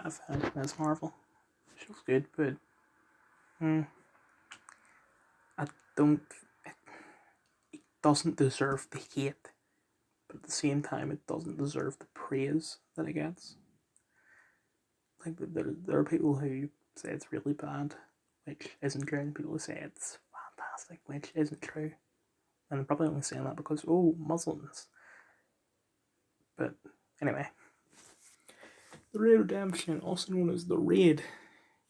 I've had Ms. Marvel. She was good, but I don't. It doesn't deserve the hate, but at the same time, it doesn't deserve the praise that it gets. Like there are people who say it's really bad, which isn't true, and people who say it's fantastic, which isn't true. And I'm probably only saying that because, Muslims. But anyway, The Raid Redemption, also known as The Raid,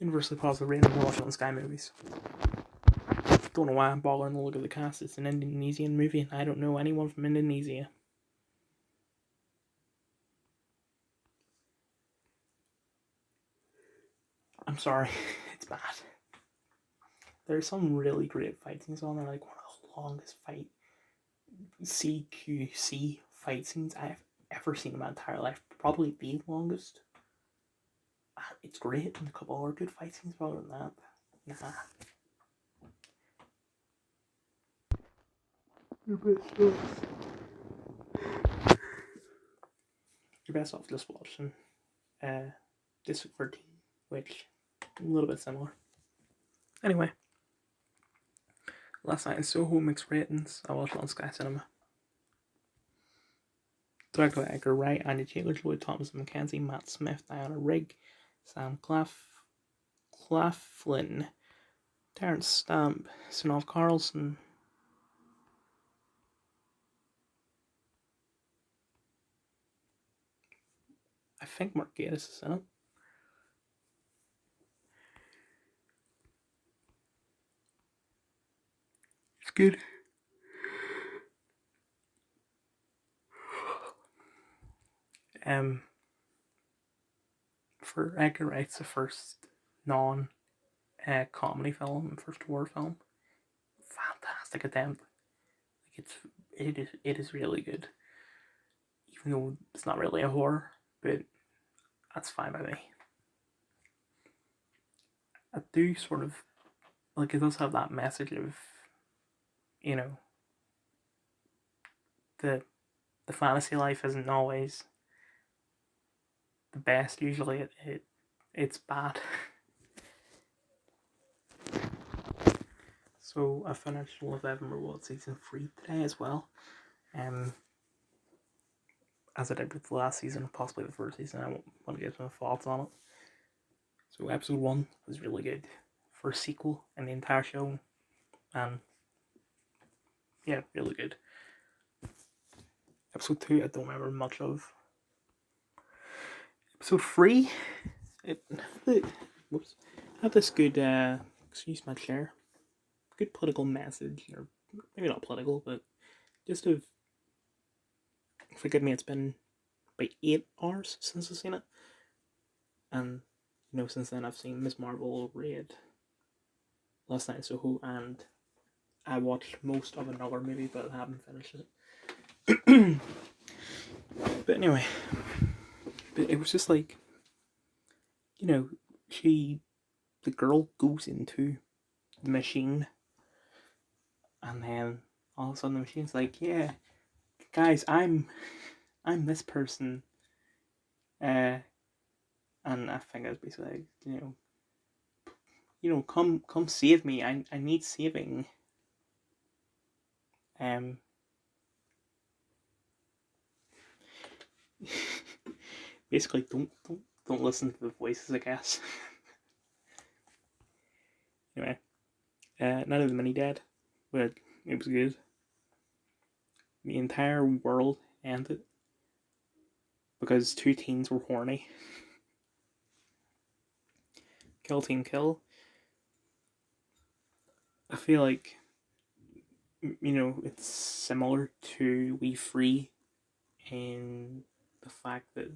universally positive rating for Watch on Sky movies. Don't know why I'm bothering to look at the cast. It's an Indonesian movie, and I don't know anyone from Indonesia. I'm sorry, it's bad. There's some really great fight scenes on there, like one of the longest CQC fight scenes I've ever seen in my entire life. Probably the longest. It's great, and a couple other good fight scenes, but other than that, nah. You're best off just watching District 13, which a little bit similar. Anyway, last night in Soho, mixed ratings. I watched it on Sky Cinema. Directed by Edgar Wright, Andy Taylor, Joey Thomas Mackenzie, Matt Smith, Diana Rigg, Sam Claflin, Terrence Stamp, Sunov Carlson, I think Mark Gatiss is in it. It's good. For Edgar Wright, it's the first non-comedy film, first horror film. Fantastic attempt. Like it is really good. Even though it's not really a horror, but that's fine by me. I do sort of like it does have that message of, the fantasy life isn't always the best. Usually it's bad. So I finished Love Evermore season 3 today as well. As I did with the last season, possibly the first season, I want to give some thoughts on it. So episode 1 was really good. First sequel in the entire show, and yeah, really good. Episode 2, I don't remember much of. Episode 3, had this good, excuse my chair, good political message, or maybe not political, but just of, forgive me, it's been about 8 hours since I've seen it, and since then I've seen Ms. Marvel, Raid, Last Night in Soho, and I watched most of another movie, but I haven't finished it. But anyway, it was just like, the girl goes into the machine, and then all of a sudden the machine's like, yeah, guys, I'm this person, and I think I was basically like, come save me, I need saving. Basically, don't listen to the voices, I guess. Anyway, Night of the Mini Dead, but it was good. The entire world ended because 2 teens were horny. Kill Team Kill. I feel like, it's similar to We Free in the fact that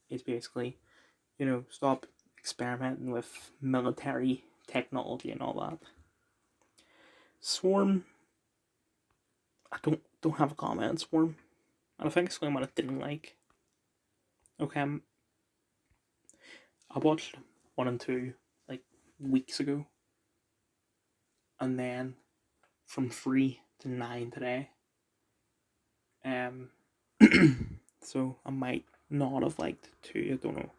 it's basically, stop experimenting with military technology and all that. Swarm, I don't have a comment on Swarm. And I think it's something what I didn't like. Okay, I watched 1 and 2 like weeks ago, and then from 3 to 9 today. So I might not have liked 2, I don't know.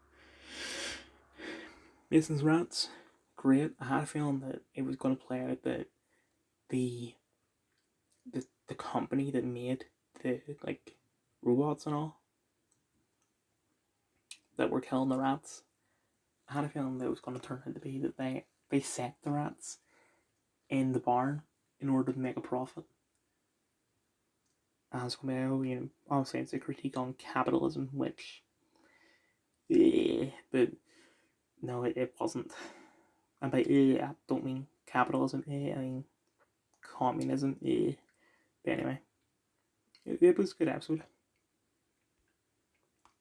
Mason's Rats, great. I had a feeling that it was going to play out that the the company that made the like robots and all that were killing the rats. I had a feeling that it was going to turn out to be that they set the rats in the barn in order to make a profit. And it's going to be, you know, obviously it's a critique on capitalism, which, but no, it wasn't. And by I don't mean capitalism, I mean communism. But anyway, it was a good episode.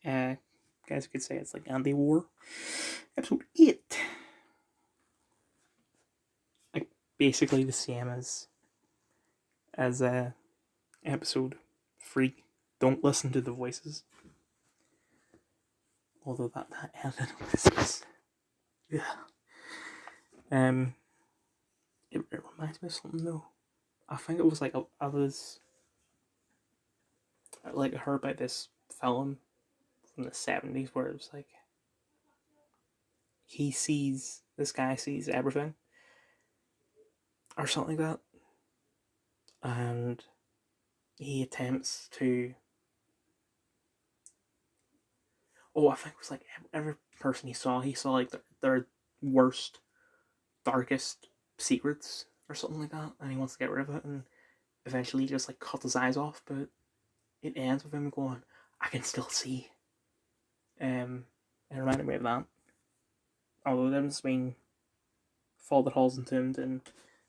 Guys could say it's like anti-war. Episode 8. Like basically the same as episode 3. Don't listen to the voices. Although that ended was yeah. It reminds me of something though. I think it was like I was like heard about this film from the 70s where it was like this guy sees everything or something like that, and he attempts to I think it was like every person he saw like their worst, darkest secrets or something like that, and he wants to get rid of it, and eventually he just like cuts his eyes off, but it ends with him going, I can still see. It reminded me of that. Although there has been Fall That Halls Entombed, and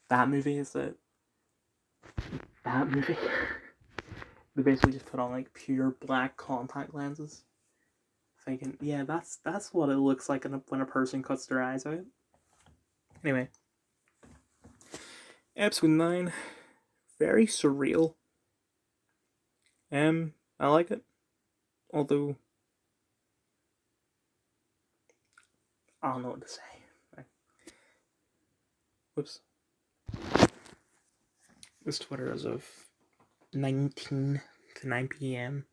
that movie is that movie they basically just put on like pure black contact lenses, thinking, yeah, that's what it looks like when a person cuts their eyes out. Anyway, episode 9, very surreal. I like it, although I don't know what to say. Whoops. This Twitter as of 19 to 9 p.m.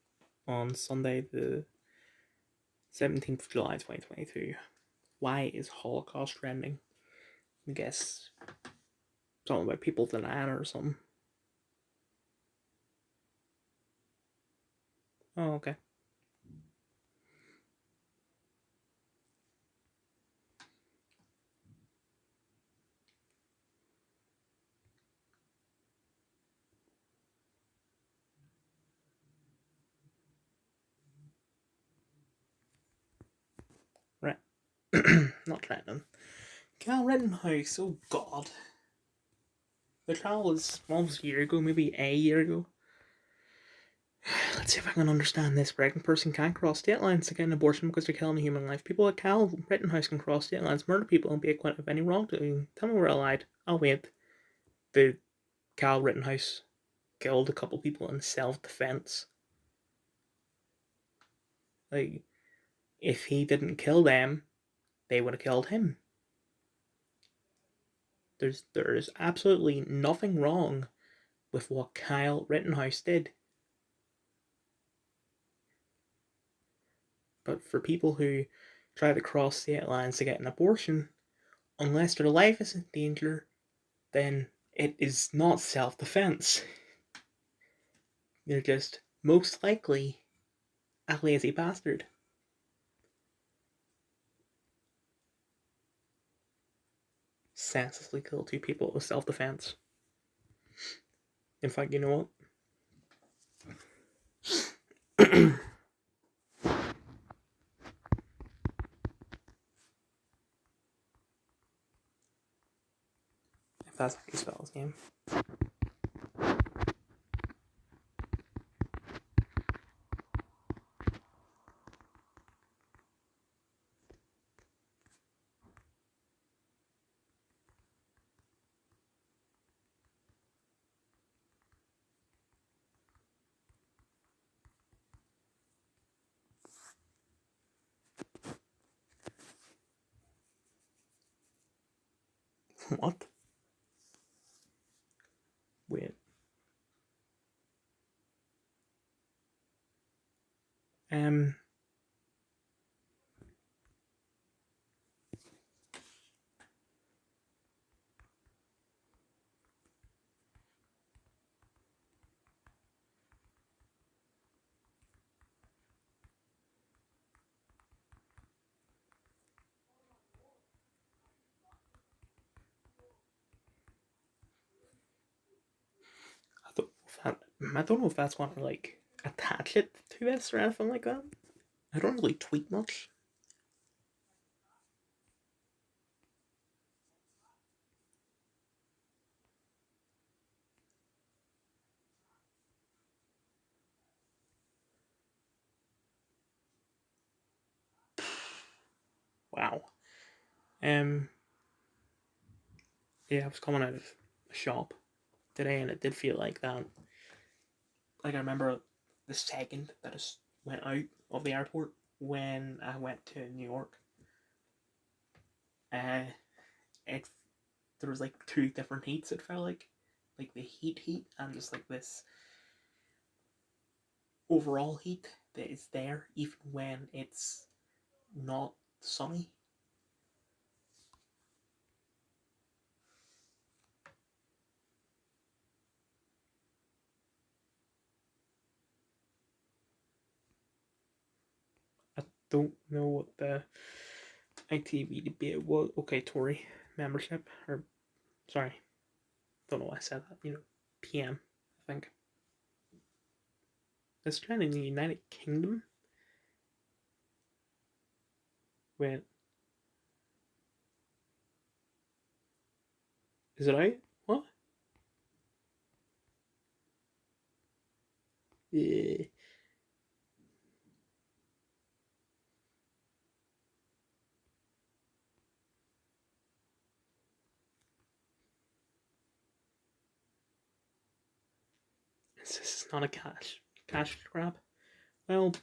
on Sunday, the 17th of July 2022. Why is Holocaust trending? I guess something about people denying or something. Oh, okay. Right. Not trending. Kyle Rittenhouse, oh god. The trial was almost a year ago, maybe a year ago. Let's see if I can understand this. Pregnant person can't cross state lines to get an abortion because they're killing a human life. People like Kyle Rittenhouse can cross state lines, murder people, and be acquitted of any wrongdoing. Tell me where I lied. I'll wait. The Kyle Rittenhouse killed a couple people in self-defense. Like, if he didn't kill them, they would have killed him. There is absolutely nothing wrong with what Kyle Rittenhouse did. But for people who try to cross state lines to get an abortion, unless their life is in danger, then it is not self-defense. They're just most likely a lazy bastard. Senselessly kill 2 people with self-defense. In fact, you know what? If that's how you spell his name. What? Wait. Um. I don't know if that's going to like attach it to this or anything like that. I don't really tweet much. Wow. Um. Yeah, I was coming out of a shop today, and it did feel like that. Like I remember the second that I went out of the airport when I went to New York. Uh, it there was like two different heats. It felt like the heat, and just like this overall heat that is there even when it's not sunny. I don't know what the ITV debate was. Okay, Tory membership, or sorry, don't know why I said that. PM, I think. It's trying in the United Kingdom. Wait, is it out? What? Yeah. This is not a cash grab. Well,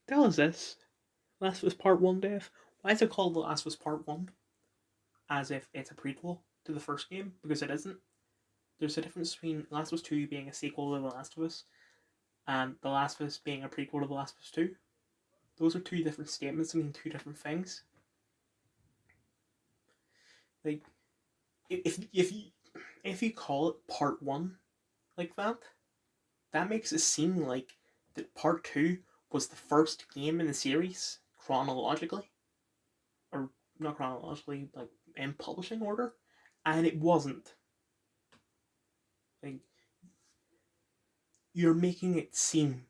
tell us this. Last of Us Part 1, Dave. Why is it called The Last of Us Part 1? As if it's a prequel to the first game? Because it isn't. There's a difference between Last of Us 2 being a sequel to The Last of Us and The Last of Us being a prequel to The Last of Us 2. Those are two different statements that mean two different things. Like, if you call it Part 1 like that, that makes it seem like that Part 2 was the first game in the series chronologically, or not chronologically, like in publishing order, and it wasn't. Like, you're making it seem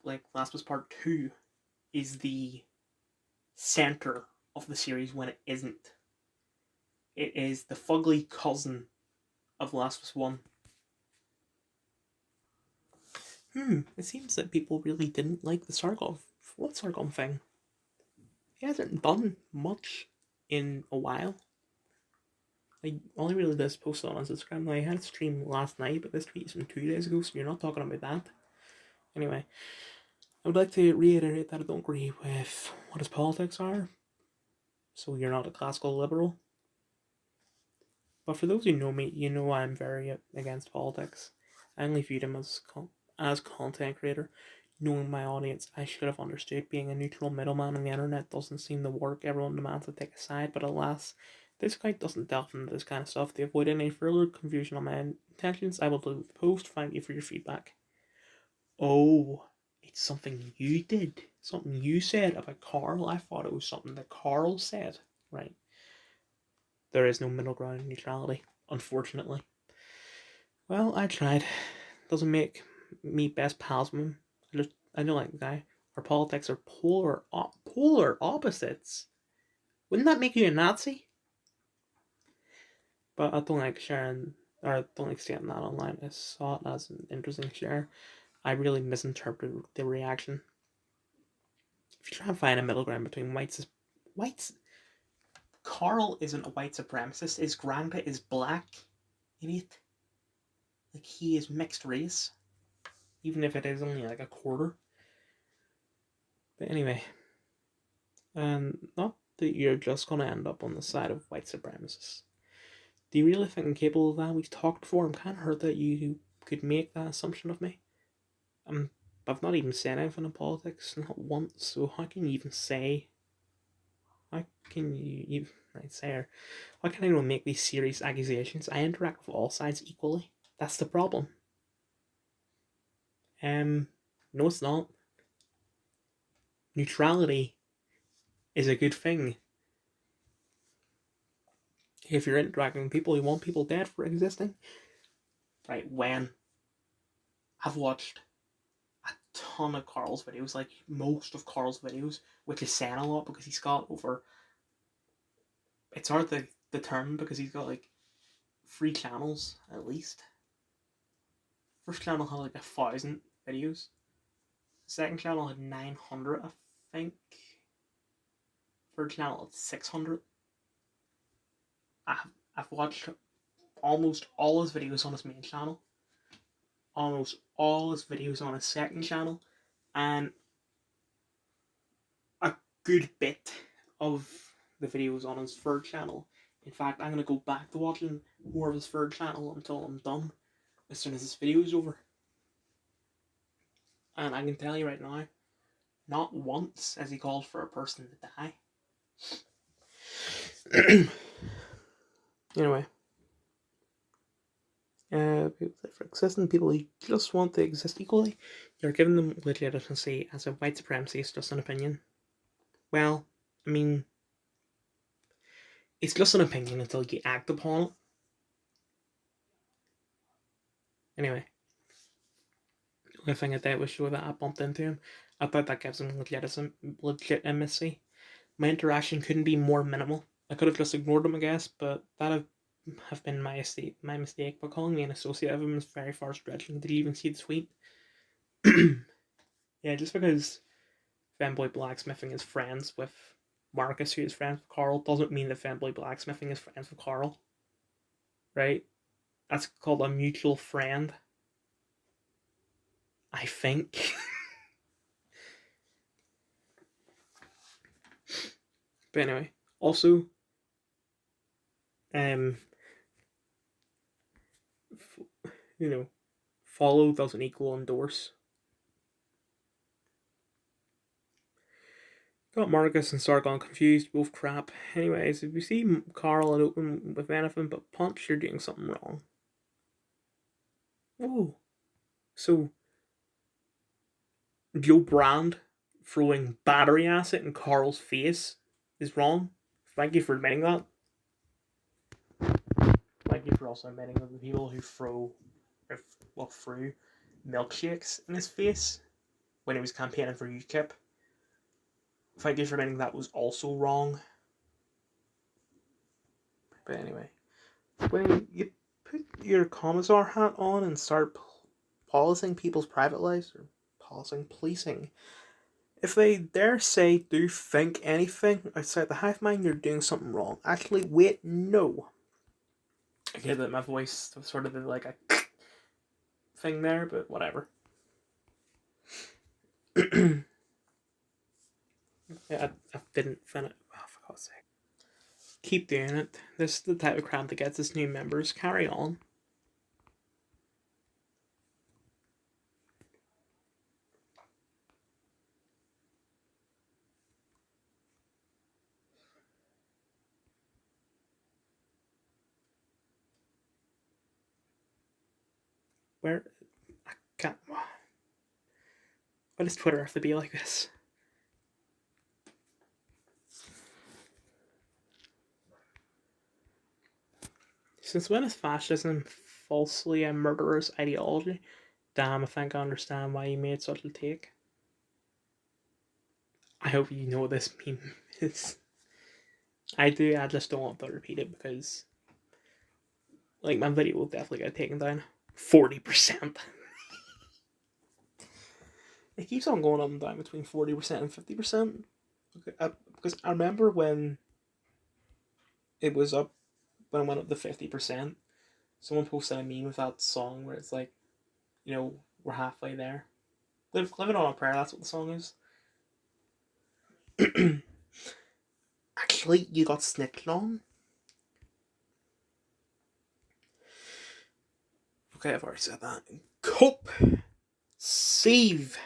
like Last of Us Part 2 is the center of the series when it isn't. It is the fugly cousin of Last of Us 1. It seems that people really didn't like the Sargon thing. He hasn't done much in a while. I only really just posted on his Instagram. Now, I had a stream last night, but this tweet is from 2 days ago, so you're not talking about that. Anyway, I would like to reiterate that I don't agree with what his politics are. So you're not a classical liberal. But for those who know me, you know I'm very against politics. I only viewed him as content creator. Knowing my audience, I should have understood being a neutral middleman on the internet doesn't seem to work. Everyone demands to take a side, but alas, this guy doesn't delve into this kind of stuff. To avoid any further confusion on my intentions, I will delete the post. Thank you for your feedback. Oh, it's something you did. Something you said about Carl. I thought it was something that Carl said. Right. There is no middle ground neutrality, unfortunately. Well, I tried. Doesn't make me best pals with him. I don't like the guy. Our politics are polar opposites. Wouldn't that make you a Nazi? But I don't like sharing, or I don't like seeing that online. I saw it as an interesting share. I really misinterpreted the reaction. If you try and find a middle ground between whites, Carl isn't a white supremacist. His grandpa is black, idiot. Like, he is mixed race, even if it is only like a quarter. But anyway, not that you're just gonna end up on the side of white supremacists. Do you really think I'm capable of that? We've talked before. I'm kind of hurt that you could make that assumption of me. I've not even said anything in politics, not once. So how can you even say? How can you even say? Or how can anyone make these serious accusations? I interact with all sides equally. That's the problem. No, it's not. Neutrality is a good thing. If you're interacting with people, you want people dead for existing. Right, when? I've watched a ton of Carl's videos, like most of Carl's videos, which is saying a lot because he's got over. It's hard to determine because he's got like 3 channels at least. First channel had like 1,000 videos. Second channel had 900, I think. Third channel had 600. I've watched almost all his videos on his main channel, almost all his videos on his second channel, and a good bit of the videos on his third channel. In fact, I'm going to go back to watching more of his third channel until I'm done, as soon as this video is over. And I can tell you right now, not once has he called for a person to die. Anyway. For existing people who just want to exist equally, you're giving them legitimacy as a white supremacy is just an opinion. Well, I mean, it's just an opinion until you act upon it. Anyway, the only thing I did was show that I bumped into him. I thought that gives him legitimacy. My interaction couldn't be more minimal. I could have just ignored him, I guess, but that have been my mistake. But calling me an associate of him is very far stretching. Did you even see the tweet? Yeah, just because Fanboy Blacksmithing is friends with Marcus, who is friends with Carl, doesn't mean that Fanboy Blacksmithing is friends with Carl. Right? That's called a mutual friend. I think. But anyway, also, follow doesn't equal endorse. Got Marcus and Sargon confused, both crap. Anyways, if you see Carl and open with anything but punch, you're doing something wrong. Oh. So, Joe Brand throwing battery acid in Carl's face is wrong. Thank you for admitting that. Thank you for also admitting that the people who threw milkshakes in his face when he was campaigning for UKIP. Thank you for admitting that was also wrong. But anyway, when you put your commissar hat on and start policing people's private lives, or policing, if they dare say, do think anything outside the hive mind, you're doing something wrong. Actually, wait, no. I get that my voice sort of did like a thing there, but whatever. Yeah, I didn't finish. Oh, for God's sake. Keep doing it. This is the type of crowd that gets us new members. Carry on. Where? I can't. Why does Twitter have to be like this? Since when is fascism falsely a murderer's ideology? Damn, I think I understand why you made such a take. I hope you know what this meme is. I do, I just don't want to repeat it because, like, my video will definitely get taken down. 40%. It keeps on going up and down between 40% and 50%. Okay, because I remember when it was up, when it went up to 50%, someone posted a meme with that song where it's like, we're halfway there. Living on a Prayer, that's what the song is. Actually, you got snitched on. Okay, I've already said that. Cope. Save.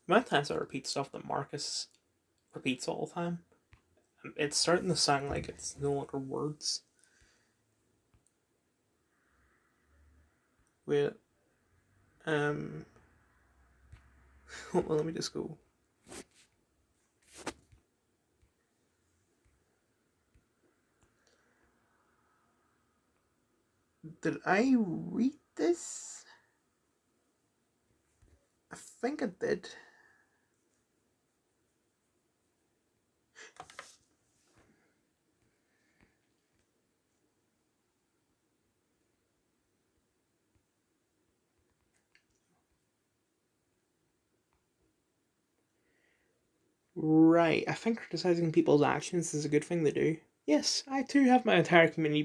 The amount of times I repeat stuff that Marcus repeats all the time, it's starting to sound like it's no longer words. Wait. Well, let me just go. Did I read this? I think I did. Right, I think criticizing people's actions is a good thing to do. Yes, I too have my entire community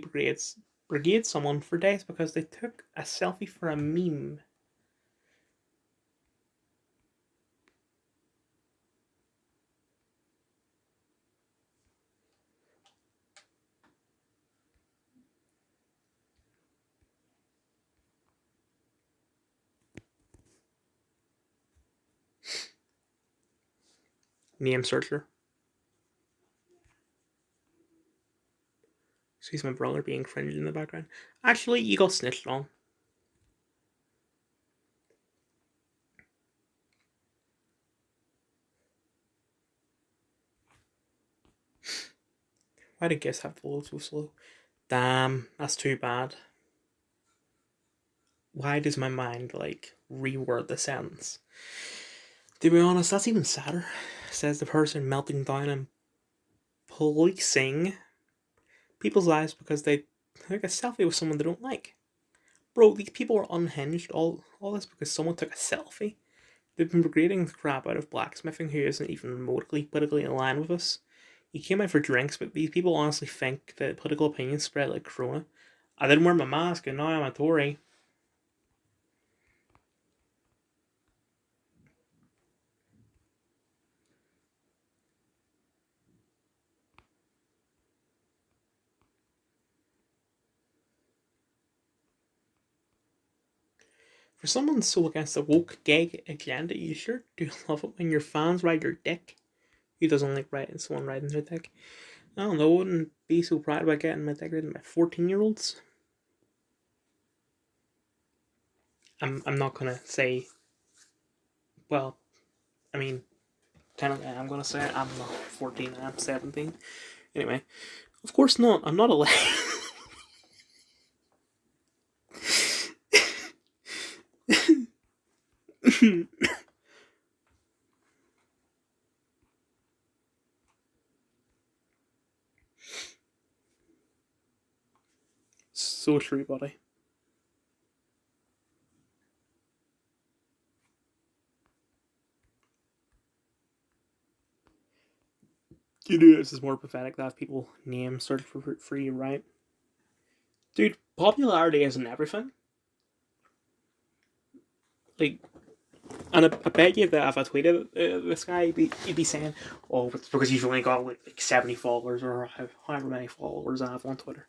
brigade someone for days because they took a selfie for a meme. Name searcher. Excuse my brother being cringe in the background. Actually, you got snitched on. Why did guess have to load so slow? Damn, that's too bad. Why does my mind like reword the sentence? To be honest, that's even sadder, says the person melting down and policing people's lives because they took a selfie with someone they don't like. Bro, these people are unhinged. All this because someone took a selfie. They've been degrading the crap out of blacksmithing, who isn't even remotely politically in line with us. You came out for drinks, but these people honestly think that political opinions spread like corona. I didn't wear my mask and now I'm a Tory. For someone so against the woke gay agenda, you sure do love it when your fans ride your dick. Who doesn't like riding someone riding their dick? I don't know, I wouldn't be so proud about getting my dick ridden by 14-year-olds. I'm not gonna say, well, I mean, technically I'm gonna say it. I'm not 14, I'm 17. Anyway, of course not. I'm not allowed. So true, buddy. You know this is more pathetic to have people name search for you, right? Dude, popularity isn't everything. Like, and I bet you that if I tweeted this guy, he'd be saying, "Oh, it's because you've only got like 70 followers or however many followers I have on Twitter."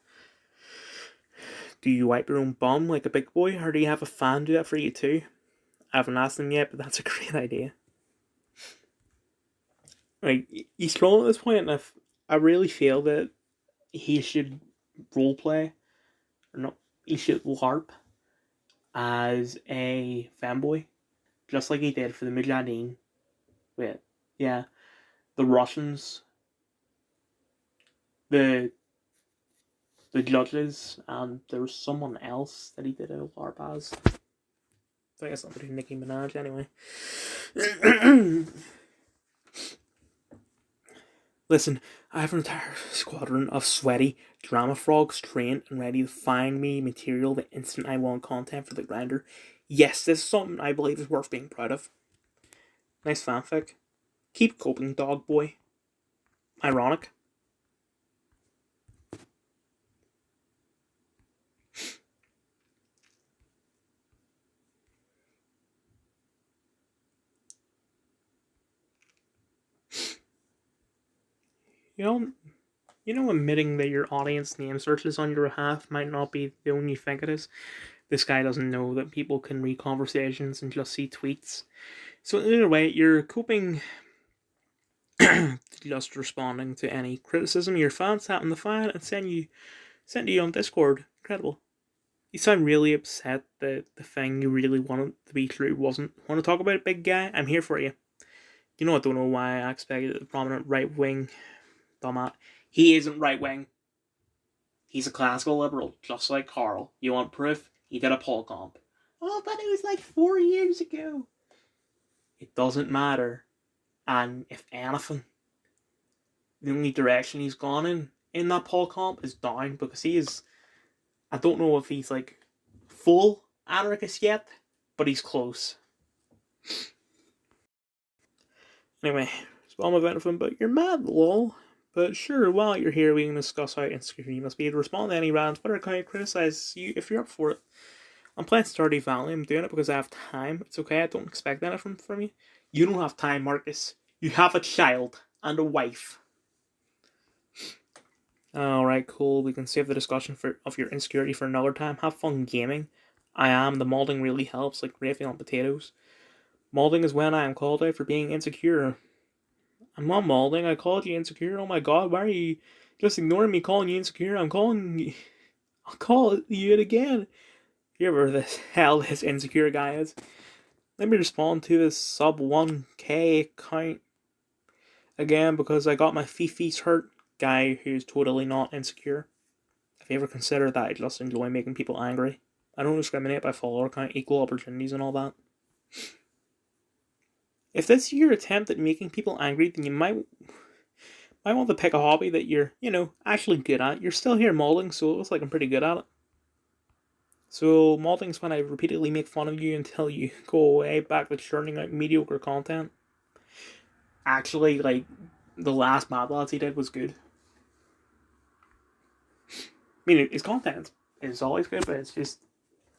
Do you wipe your own bum like a big boy, or do you have a fan do that for you too? I haven't asked him yet, but that's a great idea. Like, he's trolling at this point, and I really feel that he should roleplay, or not, he should LARP as a fanboy, just like he did for the Mujahideen. With, yeah, the Russians, the the judges, and there was someone else that he did a LARP as. I guess somebody Nicki Minaj anyway. Listen, I have an entire squadron of sweaty drama frogs trained and ready to find me material the instant I want content for the grinder. Yes, this is something I believe is worth being proud of. Nice fanfic. Keep coping, dog boy. Ironic. You know, admitting that your audience name searches on your behalf might not be the only you think it is. This guy doesn't know that people can read conversations and just see tweets. So either way, you're coping just responding to any criticism your fans happen to find and send you on Discord. Incredible. You sound really upset that the thing you really wanted to be true wasn't. Want to talk about it, big guy? I'm here for you. You know I don't know why I expected a prominent right wing dumbass. He isn't right wing. He's a classical liberal, just like Carl. You want proof? He did a poll comp. Oh, but it was like 4 years ago. It doesn't matter. And if anything, the only direction he's gone in that poll comp is down, because he is, I don't know if he's like full anarchist yet, but he's close. Anyway, so I'm about him, but you're mad, lol. But sure, while you're here, we can discuss how insecure you must be to respond to any random Twitter account criticize you if you're up for it. I'm playing Stardew Valley. I'm doing it because I have time. It's okay. I don't expect anything from you. You don't have time, Marcus. You have a child and a wife. Alright, cool. We can save the discussion of your insecurity for another time. Have fun gaming. I am. The molding really helps, like gravy on potatoes. Molding is when I am called out for being insecure. I'm not molding. I called you insecure. Oh my god, why are you just ignoring me calling you insecure? I'll call you it again. Whoever the hell this insecure guy is. Let me respond to this sub 1k account again because I got my fifis hurt guy who's totally not insecure. If you ever consider that, I just enjoy making people angry. I don't discriminate by follower count, equal opportunities and all that. If this is your attempt at making people angry, then you might want to pick a hobby that you're, actually good at. You're still here molding, so it looks like I'm pretty good at it. So modding is when I repeatedly make fun of you until you go away, back to churning out mediocre content. Actually, like, the last Mad Lads he did was good. I mean, his content is always good, but it's just,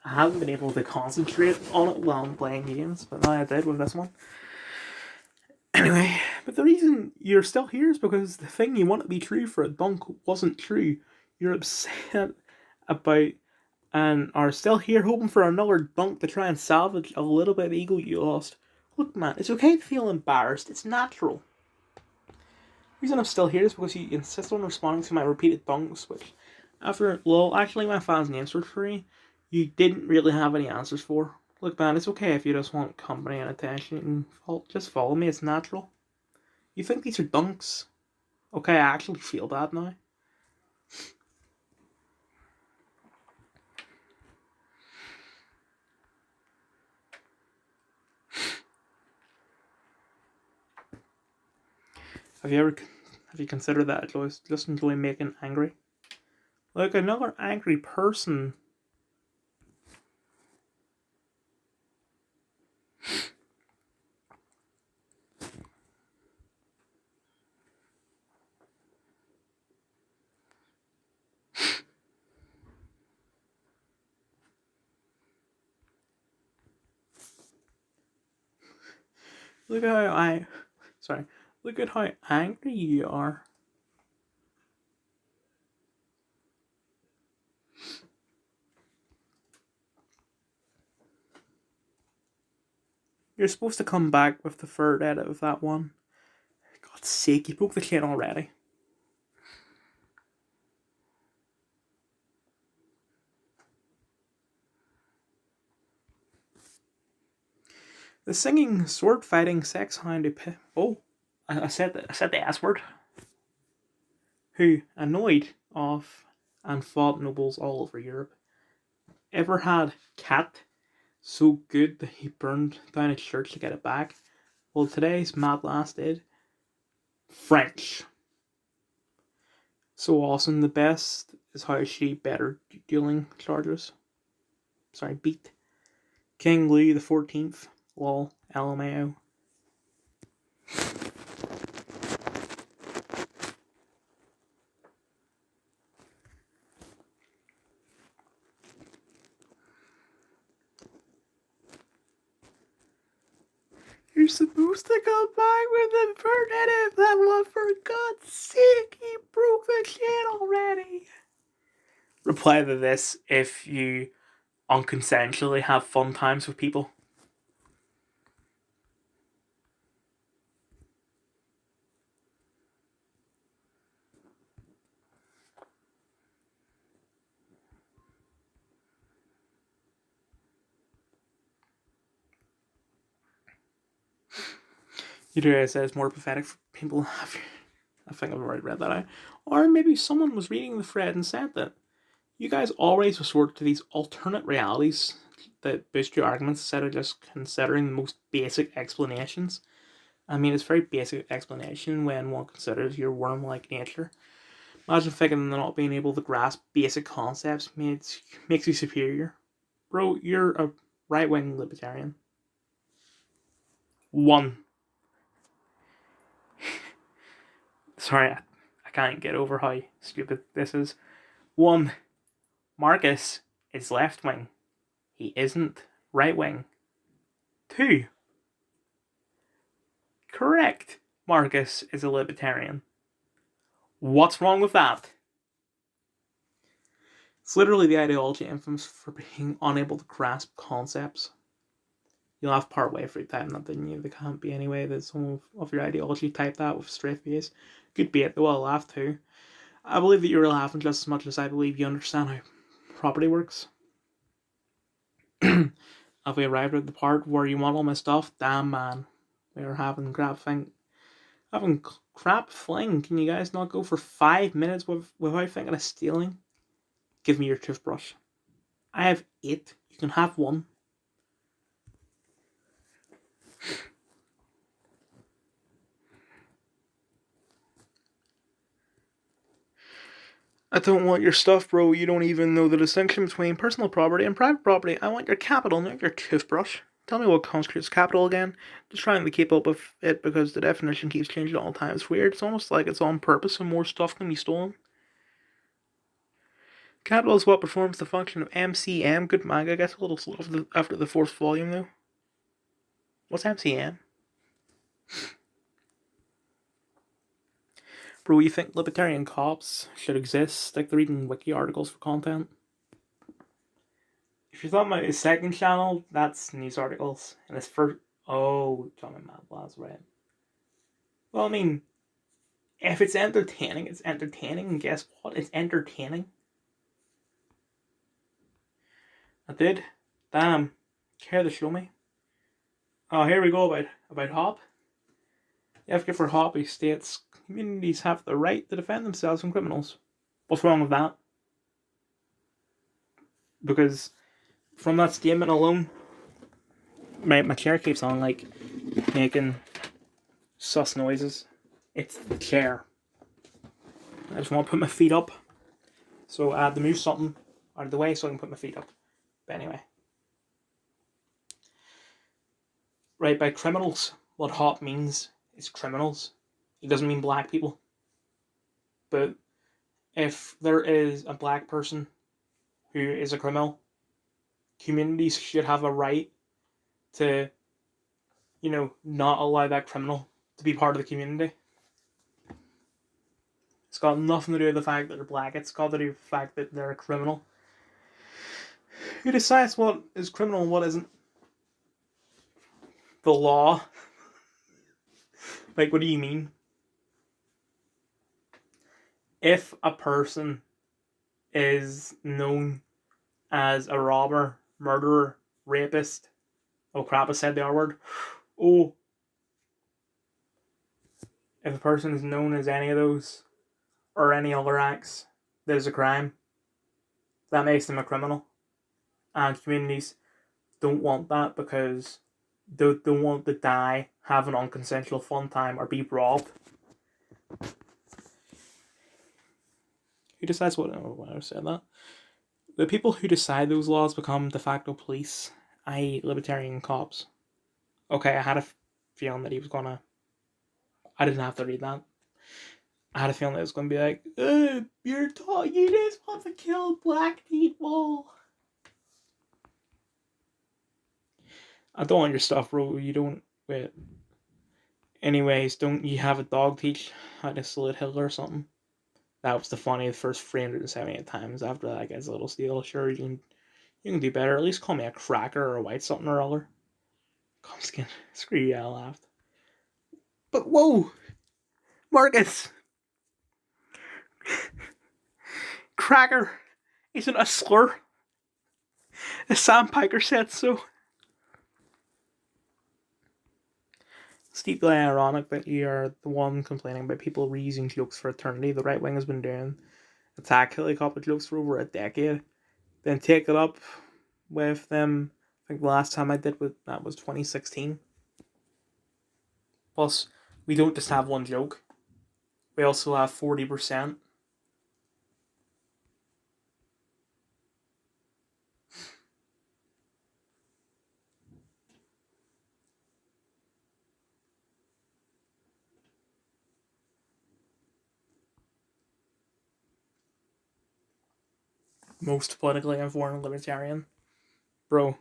I haven't been able to concentrate on it while I'm playing games, but now I did with this one. Anyway, but the reason you're still here is because the thing you want to be true for a dunk wasn't true. You're upset about and are still here hoping for another dunk to try and salvage a little bit of ego you lost. Look, man, it's okay to feel embarrassed. It's natural. The reason I'm still here is because you insist on responding to my repeated dunks, which, after, actually my fans' names were free, you didn't really have any answers for. Look, man, it's okay if you just want company and attention, and just follow me, it's natural. You think these are dunks? Okay, I actually feel that now. Have you considered that I just enjoy making angry? Like another angry person. Look at how angry you are. You're supposed to come back with the third edit of that one. For God's sake, you broke the chain already. The singing, sword-fighting, sex-hound I said the S word. Who annoyed off and fought nobles all over Europe. Ever had cat so good that he burned down a church to get it back? Well, today's mad lass did. French. So awesome. The best is how she better dueling charges. Beat King Louis the 14th. Lol. LMAO. You're supposed to come back with the third edit of that one. For God's sake, he broke the chain already. Reply to this if you unconsensually have fun times with people. You do I say it's more pathetic for people. I think I've already read that out. Or maybe someone was reading the thread and said that. You guys always resort to these alternate realities that boost your arguments instead of just considering the most basic explanations. I mean, it's a very basic explanation when one considers your worm-like nature. Imagine thinking that not being able to grasp basic concepts makes you superior. Bro, you're a right-wing libertarian. One. Sorry, I can't get over how stupid this is. One. Marcus is left-wing. He isn't right-wing. Two. Correct. Marcus is a libertarian. What's wrong with that? It's literally the ideology infamous for being unable to grasp concepts. You'll have part way through typing that, didn't you? They can't be anyway that some of your ideology type that with a straight face. Good bait though, I'll laugh too. I believe that you're laughing just as much as I believe you understand how property works. Have we arrived at the part where you want all my stuff? Damn man. We are having crap fling. Can you guys not go for 5 minutes without thinking of stealing? Give me your toothbrush. I have 8. You can have 1. I don't want your stuff, bro. You don't even know the distinction between personal property and private property. I want your capital, not your toothbrush. Tell me what constitutes capital again. Just trying to keep up with it because the definition keeps changing all the time. It's weird. It's almost like it's on purpose and more stuff can be stolen. Capital is what performs the function of MCM. Good manga. Gets a little slow after the 4th volume, though. What's MCM? Bro, you think libertarian cops should exist? Stick to reading wiki articles for content. If you're talking about his second channel, that's news articles. And his first... Oh, John and Mad Blast, right. Well, I mean, if it's entertaining, it's entertaining. And guess what? It's entertaining. I did. Damn. Care to show me? Oh, here we go about Hop. The advocate for Hop, he states, communities have the right to defend themselves from criminals. What's wrong with that? Because from that statement alone, my chair keeps on like making sus noises. It's the chair. I just want to put my feet up. So I had to move something out of the way so I can put my feet up. But anyway. Right, by criminals, what Hop means is criminals. It doesn't mean black people. But if there is a black person who is a criminal, communities should have a right to, not allow that criminal to be part of the community. It's got nothing to do with the fact that they're black. It's got to do with the fact that they're a criminal. Who decides what is criminal and what isn't? The law. Like, what do you mean? If a person is known as a robber, murderer, rapist, oh crap, I said the R word. Oh. If a person is known as any of those, or any other acts, that is a crime, that makes them a criminal. And communities don't want that because they don't want to die, have an unconsensual fun time, or be robbed. Who decides what? Oh, I said that. The people who decide those laws become de facto police, i.e. libertarian cops. Okay, I had a feeling that he was gonna... I didn't have to read that. I had a feeling that it was gonna be like, you just want to kill black people. I don't want your stuff, bro. You don't... Wait. Anyways, don't you have a dog teach how to salute Hitler or something? That was the funniest first 378 times. After that, I guess a little steal. Sure, you can do better. At least call me a cracker or a white something or other. Calm skin. Screw you, I laughed. But whoa! Marcus! Cracker isn't a slur. As Sam Piker said so. It's deeply ironic that you are the one complaining about people reusing jokes for eternity. The right wing has been doing attack helicopter jokes for over a decade, then take it up with them. I think the last time I did with that was 2016. Plus, we don't just have one joke. We also have 40%. Most politically informed libertarian. Bro.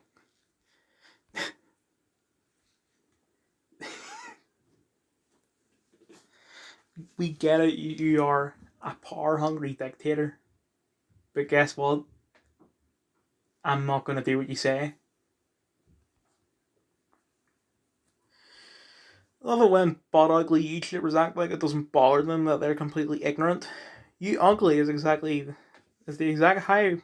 We get it, you are a power-hungry dictator. But guess what? I'm not going to do what you say. I love it when butt ugly YouTubers act like it doesn't bother them that they're completely ignorant. You ugly is the exact high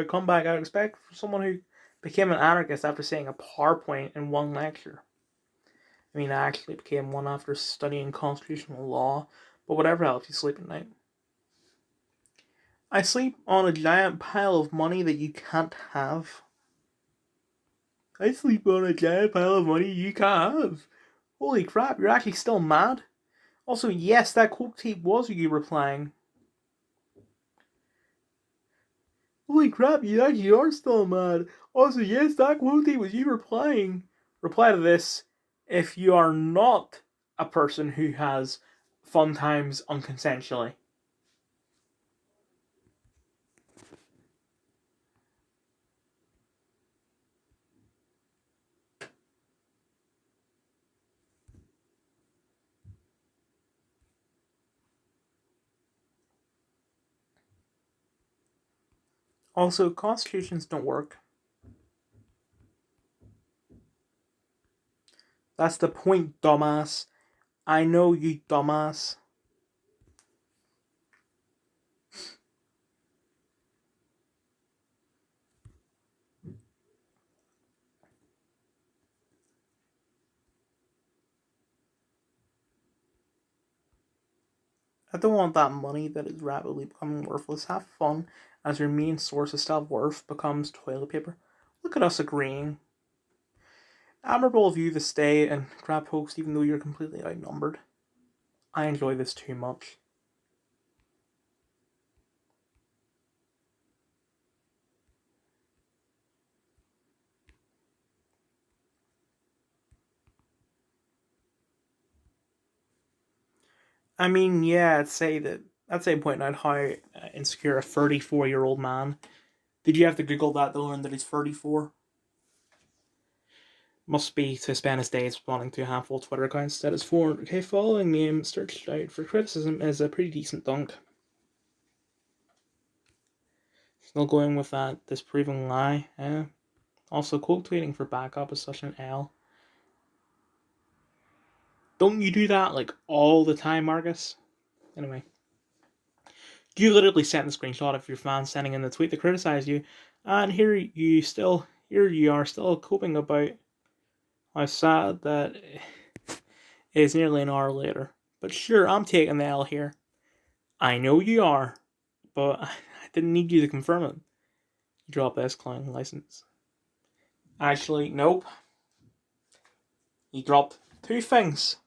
comeback I would expect for someone who became an anarchist after seeing a PowerPoint in one lecture. I mean, I actually became one after studying constitutional law, but whatever helps you sleep at night. I sleep on a giant pile of money that you can't have. I sleep on a giant pile of money you can't have. Holy crap, you're actually still mad? Also, yes, that quote tape was you replying. Holy crap, you actually are still mad. Also, yes, that quote tape was you replying. Reply to this if you are not a person who has fun times unconsensually. Also, constitutions don't work. That's the point, dumbass. I know, you dumbass. I don't want that money that is rapidly becoming worthless. Have fun as your main source of self-worth becomes toilet paper. Look at us agreeing. Admirable of you to stay and grab hosts even though you're completely outnumbered. I enjoy this too much. I mean, yeah, I'd say pointing out how insecure a 34-year-old man. Did you have to Google that to learn that he's 34? Must be to spend his days responding to a handful of Twitter accounts that his 400k following name searched out for criticism is a pretty decent dunk. Still going with that disproving lie, eh? Also, quote tweeting for backup is such an L. Don't you do that like all the time, Marcus? Anyway. You literally sent the screenshot of your fans sending in the tweet to criticize you, and here you are still coping about how sad that is nearly an hour later. But sure, I'm taking the L here. I know you are, but I didn't need you to confirm it. You dropped S clown license. Actually, nope. He dropped two things.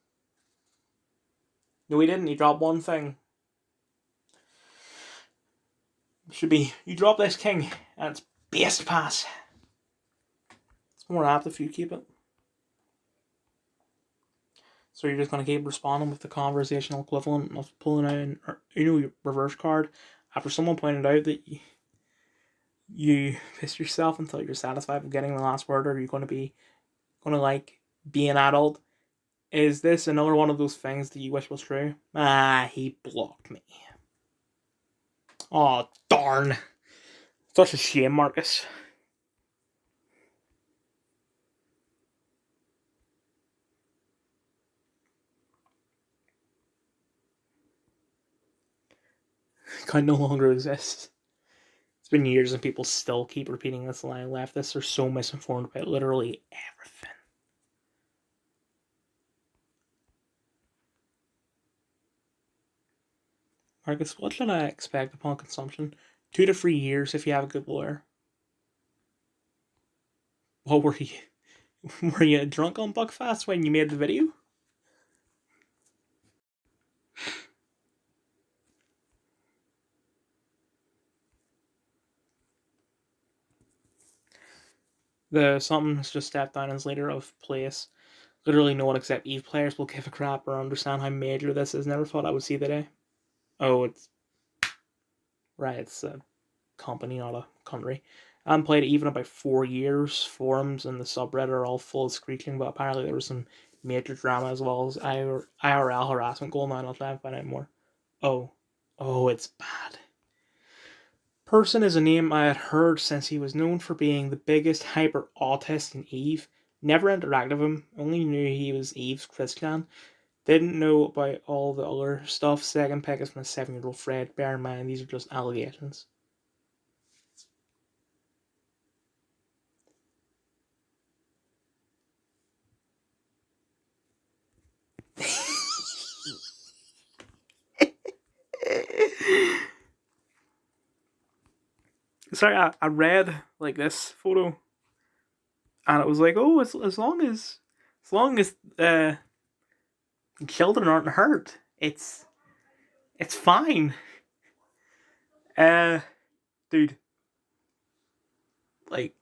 No, he didn't. He dropped one thing. Should be, you drop this king, and it's best pass. It's more apt if you keep it. So you're just going to keep responding with the conversational equivalent of pulling out an reverse card after someone pointed out that you pissed yourself until you're satisfied with getting the last word, or are you going to like be an adult? Is this another one of those things that you wish was true? He blocked me. Oh, darn. Such a shame, Marcus. Kind no longer exists. It's been years and people still keep repeating this line. Leftists are so misinformed about literally everything. Marcus, what should I expect upon consumption? 2 to 3 years if you have a good lawyer. What were you? Were you drunk on Buckfast when you made the video? The something has just stepped down as leader of place. Literally no one except Eve players will give a crap or understand how major this is. Never thought I would see the day. Oh, it's right. It's a company, not a country. I haven't played it even about 4 years. Forums and the subreddit are all full of screeching, but apparently there was some major drama as well as IRL harassment going on. I'll try and find out more. Oh, it's bad. Person is a name I had heard since he was known for being the biggest hyper autist in Eve. Never interacted with him, only knew he was Eve's Christian. Didn't know about all the other stuff. Second pick is from a 7-year-old Fred. Bear in mind, these are just allegations. Sorry, I read like this photo, and it was like, oh, as long as children aren't hurt, it's fine. Dude, like,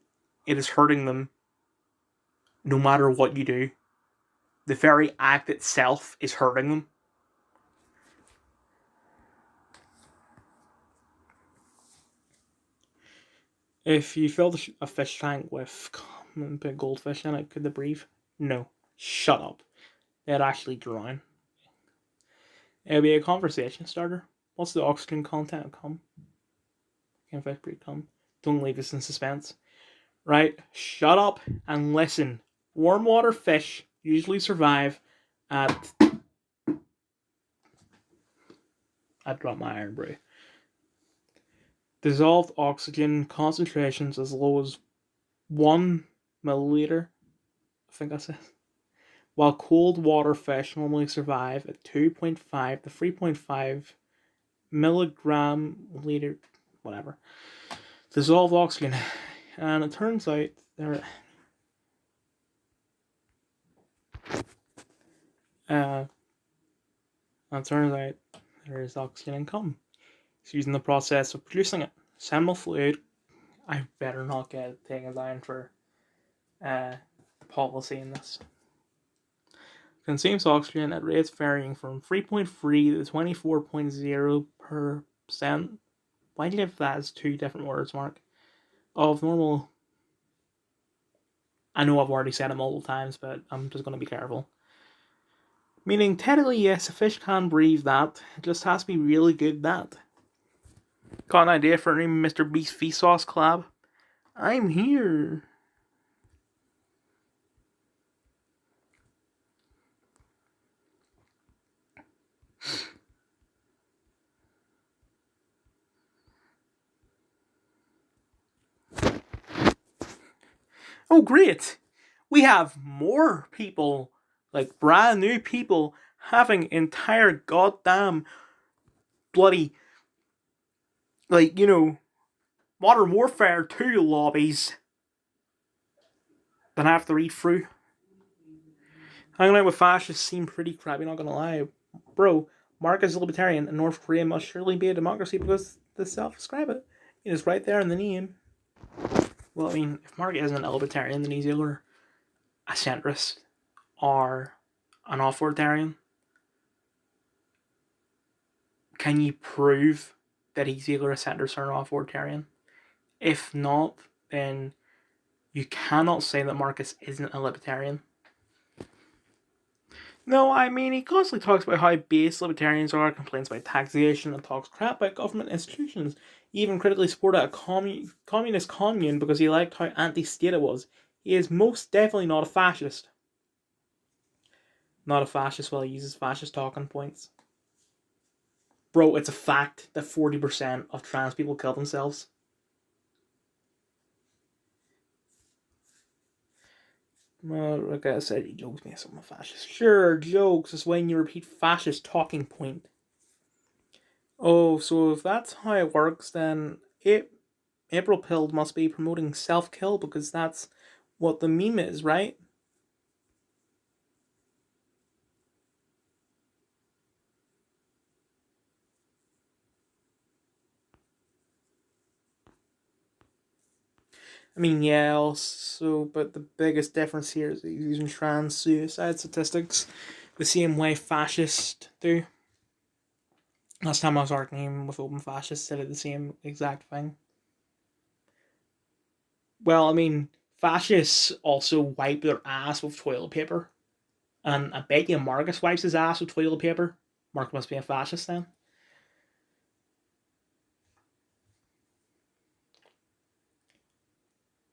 it is hurting them no matter what you do. The very act itself is hurting them. If you filled a fish tank with big goldfish in it, could they breathe? No. Shut up. They'd actually drown. It'll be a conversation starter. What's the oxygen content of cum? Can fish breathe cum? Don't leave us in suspense. Right? Shut up and listen. Warm water fish usually survive at... I dropped my iron brew. Dissolved oxygen concentrations as low as 1 milliliter. I think that's it. While cold water fish normally survive at 2.5 to 3.5 milligram liter, whatever, dissolved oxygen. And it turns out there. There is oxygen in cum. It's using the process of producing it. Seminal fluid. I better not get taken down for policy in this. Consumes oxygen at rates varying from 3.3 to 24.0%. Why do you have that as 2 different words, Mark? Of normal. I know I've already said it multiple times, but I'm just going to be careful. Meaning, technically, yes, a fish can breathe that. It just has to be really good that. Got an idea for a new Mr. Beast Vsauce collab? I'm here. Oh, great! We have more people, like brand new people, having entire goddamn bloody, like, Modern Warfare 2 lobbies that I have to read through. Hanging out with fascists seem pretty crappy, not gonna lie. Bro, Mark is a libertarian, and North Korea must surely be a democracy because they self-describe it. It is right there in the name. Well, I mean, if Mark isn't a libertarian, then he's either a centrist or an authoritarian. Can you prove that he's either a centrist or an authoritarian? If not, then you cannot say that Marcus isn't a libertarian. No, I mean, he constantly talks about how base libertarians are, complains about taxation, and talks crap about government institutions. He even critically supported a communist commune because he liked how anti-state it was. He is most definitely not a fascist. Not a fascist while he uses fascist talking points. Bro, it's a fact that 40% of trans people kill themselves. Well, like I said, he jokes me as I'm a fascist. Sure, jokes is when you repeat fascist talking point. Oh, so if that's how it works, then April Pill must be promoting self kill because that's what the meme is, right? I mean, yeah, also, but the biggest difference here is he's using trans suicide statistics the same way fascists do. Last time I was arguing with open fascists, they did the same exact thing. Well, I mean, fascists also wipe their ass with toilet paper. And I bet you Marcus wipes his ass with toilet paper. Mark must be a fascist then.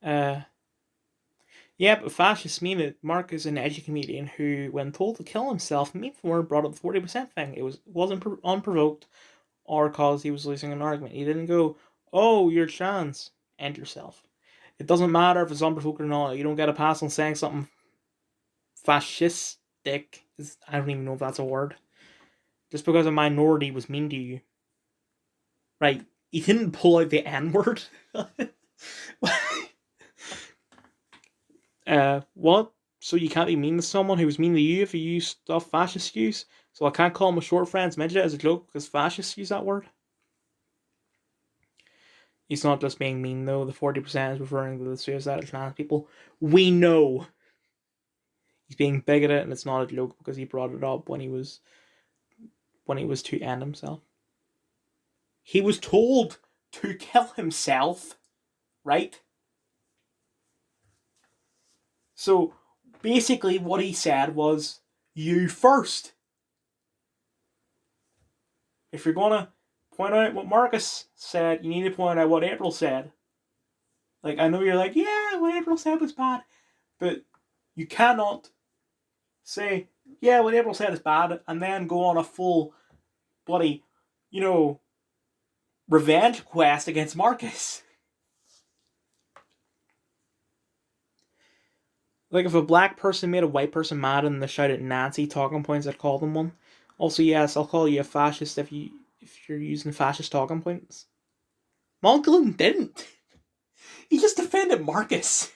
Uh, yeah, but fascists mean it. Mark is an edgy comedian who, when told to kill himself, meme for brought up the 40% thing. Wasn't unprovoked or cause he was losing an argument. He didn't go, "Oh, you're trans, end yourself." It doesn't matter if it's unprovoked or not. You don't get a pass on saying something fascistic. I don't even know if that's a word. Just because a minority was mean to you, right? He didn't pull out the N word. What? So you can't be mean to someone who was mean to you if you use stuff fascists use? So I can't call him a short friend's midget as a joke because fascists use that word? He's not just being mean though. The 40% is referring to the suicidal trans people. We know he's being bigoted, and it's not a joke because he brought it up when he was to end himself. He was told to kill himself, right? So basically, what he said was, "You first." If you're gonna point out what Marcus said, you need to point out what April said. Like, I know you're like, yeah, what April said was bad, but you cannot say, yeah, what April said is bad, and then go on a full bloody, you know, revenge quest against Marcus. Like, if a black person made a white person mad and they shouted Nazi talking points, I'd call them one. Also, yes, I'll call you a fascist if you're using fascist talking points. Monklin didn't. He just defended Marcus.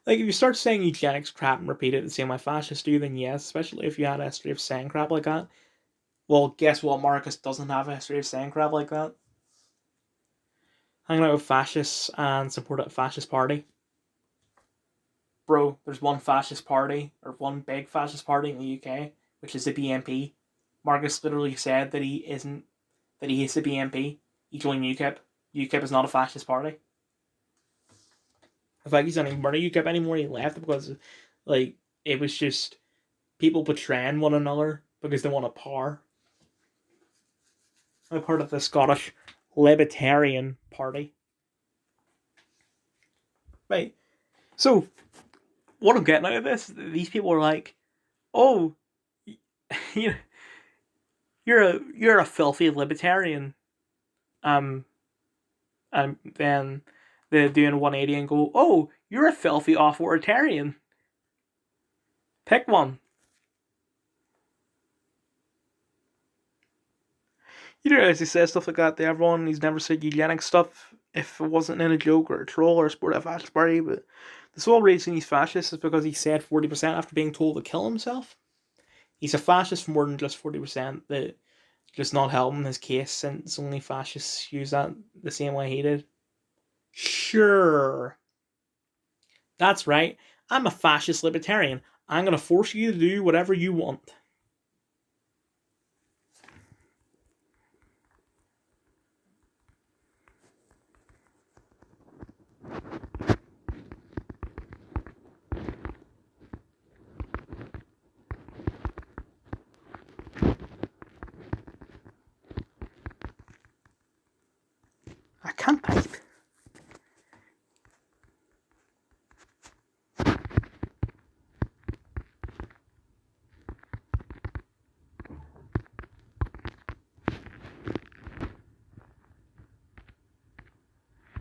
Like, if you start saying eugenics crap and repeat it the same way fascists do, then yes, especially if you had a history of saying crap like that. Well, guess what? Marcus doesn't have a history of saying crap like that. Hanging out with fascists and support a fascist party. Bro, there's one fascist party, or one big fascist party in the UK, which is the BNP. Marcus literally said that that he hates the BNP. He joined UKIP. UKIP is not a fascist party. In fact, he's not even part of UKIP anymore. He left because, like, it was just people betraying one another because they wanted power. I'm part of the Scottish Libertarian Party. Right. So, what I'm getting out of this, these people are like, "Oh, you you're a filthy libertarian." Um, and then they do a 180 and go, "Oh, you're a filthy authoritarian. Pick one." You know, as he says stuff like that to everyone. He's never said eugenic stuff if it wasn't in a joke or a troll or a sport at a fascist party. But the sole reason he's fascist is because he said 40% after being told to kill himself. He's a fascist for more than just 40%. That just not helping his case since only fascists use that the same way he did. Sure. That's right. I'm a fascist libertarian. I'm going to force you to do whatever you want. I can't type.